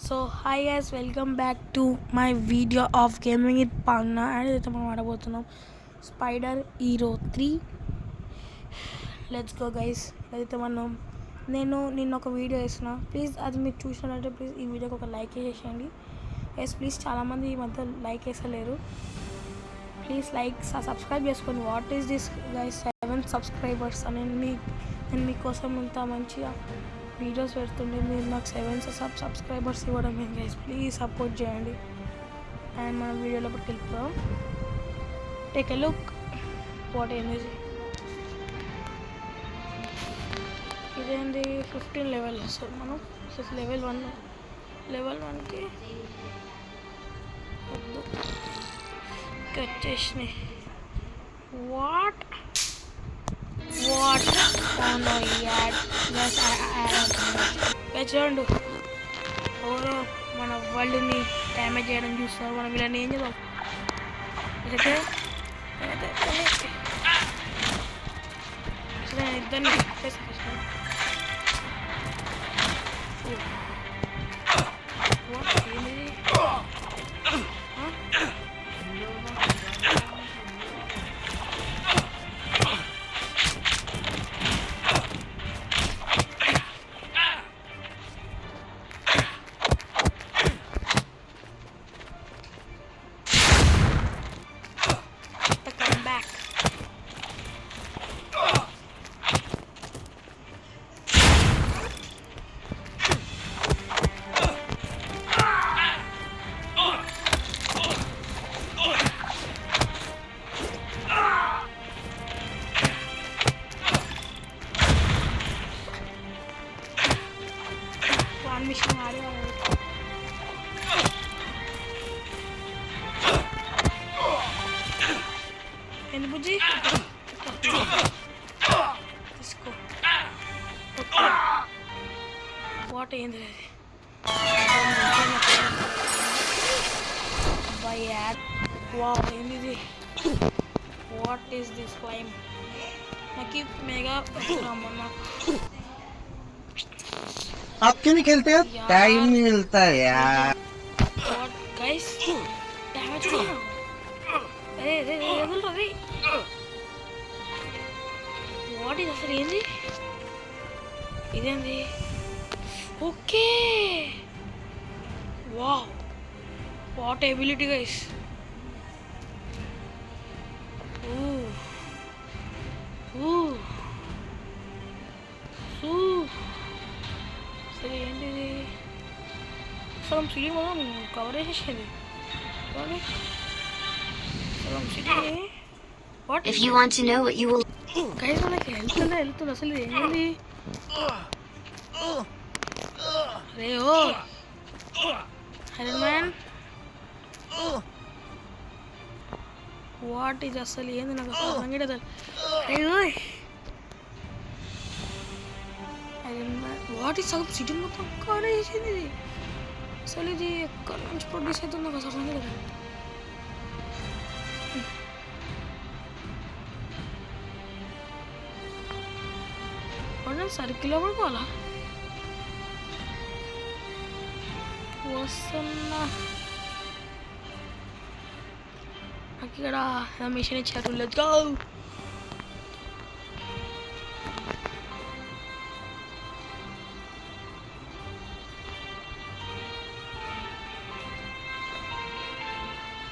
So hi guys, welcome back to my video of gaming with పాంగ్నా. And అయితే మనం ఆడబోతున్నాం spider hero 3. Let's go guys. అయితే నేను నిన్న ఒక వీడియో వేసిన, ప్లీజ్ అది మీరు చూసినట్లయితే ప్లీజ్ ఈ వీడియోకి ఒక లైక్ వేసేయండి. ఎస్ ప్లీజ్, చాలామంది ఈ మధ్య లైక్ వేసలేరు. ప్లీజ్ లైక్ సబ్స్క్రైబ్ చేసుకోండి. What is this guys, 7 subscribers అని నేను మీకోసం ఇంత మంచిగా వీడియోస్ పెడుతుండే, మీరు నాకు 7 సబ్స్క్రైబర్స్ ఇవ్వడం ఏం గైస్, ప్లీజ్ సపోర్ట్ చేయండి. అండ్ మన వీడియోలోకి వెళ్ళిపోదాం. టేక్ ఎ లుక్ వాట్ ఏంది ఇదేంది 15 లెవెల్. సో మనం లెవెల్ 1కి వద్దు వచ్చేసినాయి. వాట్ చూడండు, ఎవరో మన వరల్డ్ని డ్యామేజ్ చేయడం చూస్తారు. మనం ఇలా ఏం చేద్దాం అయితే ఇద్దరిని మిషన్ ఆడి ఏంది బుజ్జి తీసుకో. వాట్ ఏంది అబ్బాయి యాడ్. వావ్ ఏంది ఇది, వాట్ ఈస్ దిస్ క్లైమ్. నాకు మెగా మొన్న आप क्यों नहीं खेलते यार? टाइम नहीं मिलता यार. What guys? Damage हो गया. अरे వదలరా రే. What is అసలు ఏంది ఇదేంది? Okay, wow, what ability guys. సరే ఏంటిది, సగం సిటీ మొత్తం కవర్ చేసేది. సగం city. What If you want to know what you will guys, మనకి వెళ్తుంది అసలు ఇది ఏంది. అరే ఓ ఐరన్ మ్యాన్, వాట్ ఇది అసలు ఏంది, నాకు అసలు సంగీత. వాట్ ఈ సగం సిటీ మొత్తం కవర్ చేసింది ఇది. అసలు ఇది ఎక్కడి నుంచి ప్రొడ్యూస్ అవుతుంది నాకు అసలు సంగీత. సర్కిల్లో పడుకోవాలా వస్తున్నా. నాకు ఇక్కడ మిషన్ ఇచ్చారు. Let's go.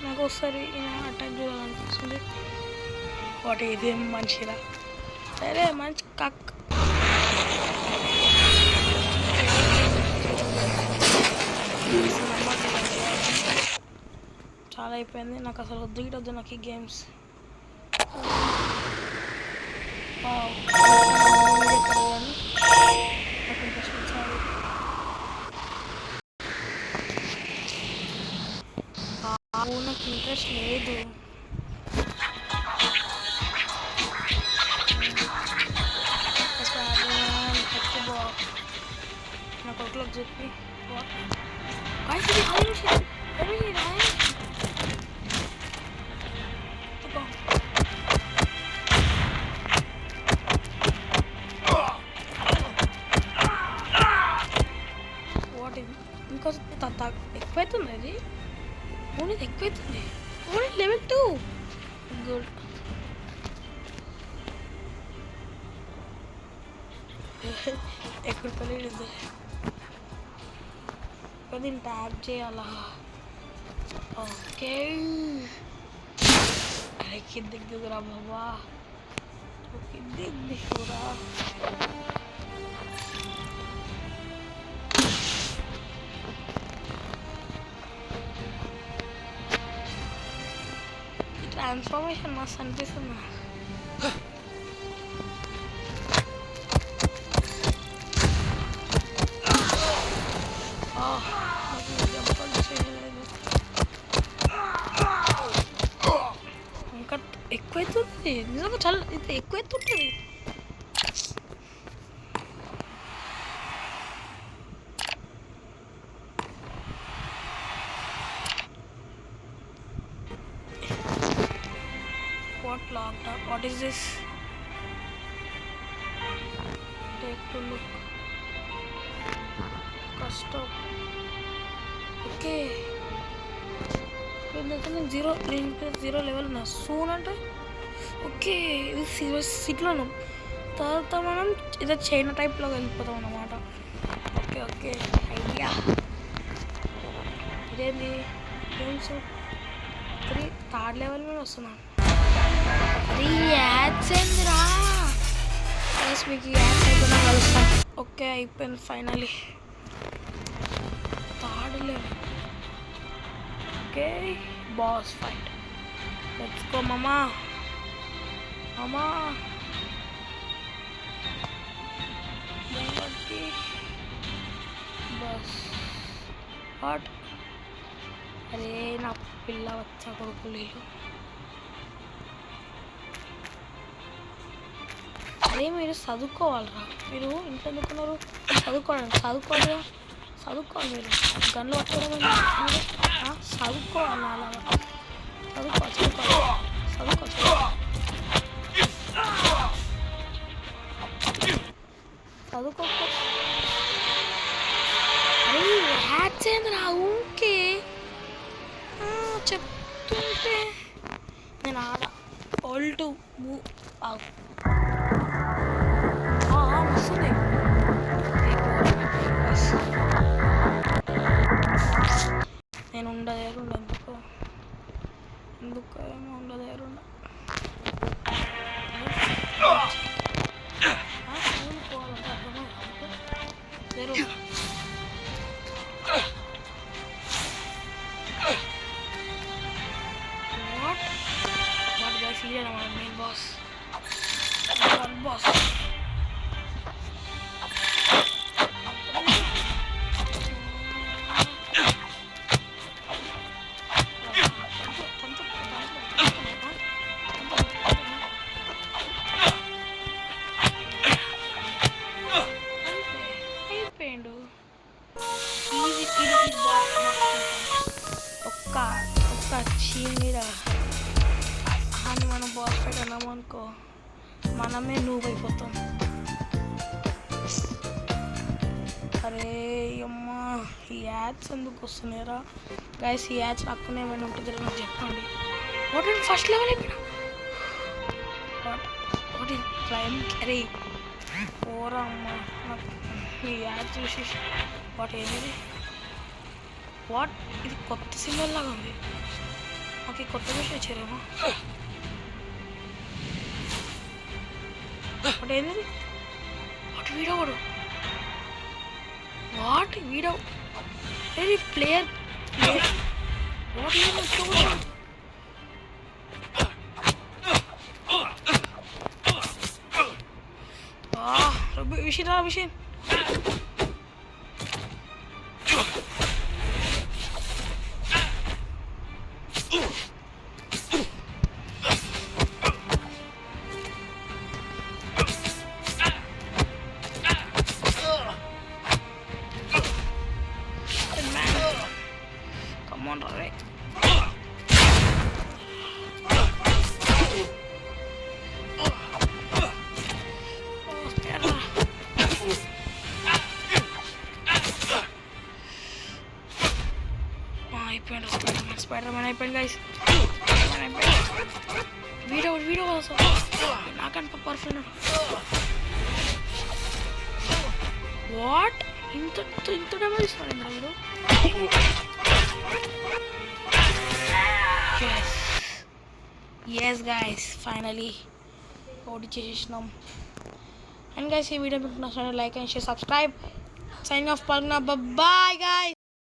నాకు ఒకసారి అటాక్ చూడాలనిపిస్తుంది. వాటి ఇదేం మంచిదా, సరే మంచి కక్. చాలా అయిపోయింది, నాకు అసలు వద్దు నాకు ఈ గేమ్స్. నాకు ఇంట్రెస్ట్ లేదు. నాకు ఒకలోకి చెప్పి ఇంకా ఎక్కువైతుంది అది. ఓన్లీ ఎక్కువైతుంది. Only level 2. గుడ్. ఎక్కడికలేదు దీన్ని ట్యాప్ చేయాలా? ఓకే. అరే కిందికి దిగురా బాబా, కిందికి దిగురా. ఈ ట్రాన్స్ఫర్మేషన్ మస్తు అనిపిస్తుంది. ఇంకా ఎక్కువైతుంది నిజంగా, చాలా ఎక్కువైతుంటుంది. What locked up? What is this? Take to look. Custom. Okay. నేను జీరో లెవెల్ ఉన్నా. సూన్ అంటే ఓకే, ఇది సిటీలో ఉన్నాం. తర్వాత మనం ఏదో చైనా టైప్లో వెళ్ళిపోతాం అన్నమాట. Okay okay idea. ఇదేంది గేమ్స్ 3 థర్డ్ లెవెల్ మీద వస్తున్నాను. అది యాడ్స్ ఏందిరా? మీకు యాడ్స్ అయిపోయినా కలుస్తాం. ఓకే అయిపోయింది finally. Third level. Okay boss fight. Let's go మామా. మామా బస్ వాట్? అరే నా పిల్ల వచ్చా కొడుకులు. అరే మీరు చదువుకోవాలరా, మీరు ఇంట్లో ఎందుకున్నారు? చదువుకోవాలి మీరు. గన్లు పట్టుకోవడం చదువుకోవాలి. అలాగా చదువుకో. అరే హ్యాట్స్ ఏందిరా ఊకే చెప్తుంటే నేను ఆడ ఓల్డ్ వస్తుంది. నేను ఉండదేరుండ ఎందుకు ఏమో ఉండదేరుండ. Main boss అయిపోయిండు. ఒక్క చీమిరా అని మనం బాస్ ఫైట్ అన్నాము అనుకో, మనమే నూబ్ అయిపోతాం. అరే అమ్మా ఈ యాడ్స్ ఎందుకు వస్తున్నాయిరా గైస్? ఈ యాడ్స్ అక్కనే ఏమైనా ఉంటుందో నాకు చెప్పండి. వాట్ అండ్ ఫస్ట్ లెవెల్ అయిపోయినా వాట్ క్లైంబ్. అరే పోరా అమ్మా, నాకు ఈ యాడ్ చూసి వాట్ ఏది వాట్ ఇది కొత్త సింబల్ లాగా ఉంది. మాకు ఈ కొత్త విషయం వచ్చారేమో. వాట్ ఏంది? What video very player what విషయం అయిపోయాడు స్పైడర్ మ్యాన్ అయిపోయాడు గైస్ వీడియో కోసం నాకంటే పర్ఫెక్ట్ వాట్ ఇంత డ్యామేజ్ ఇస్తాడు మీరు ఎస్ గైస్ ఫైనలీ ఓడి చేసేసినాం అండ్ గైస్ ఈ వీడియో మీకు నచ్చినట్లయితే like and share subscribe signing off పల్నా బాయ్ గైస్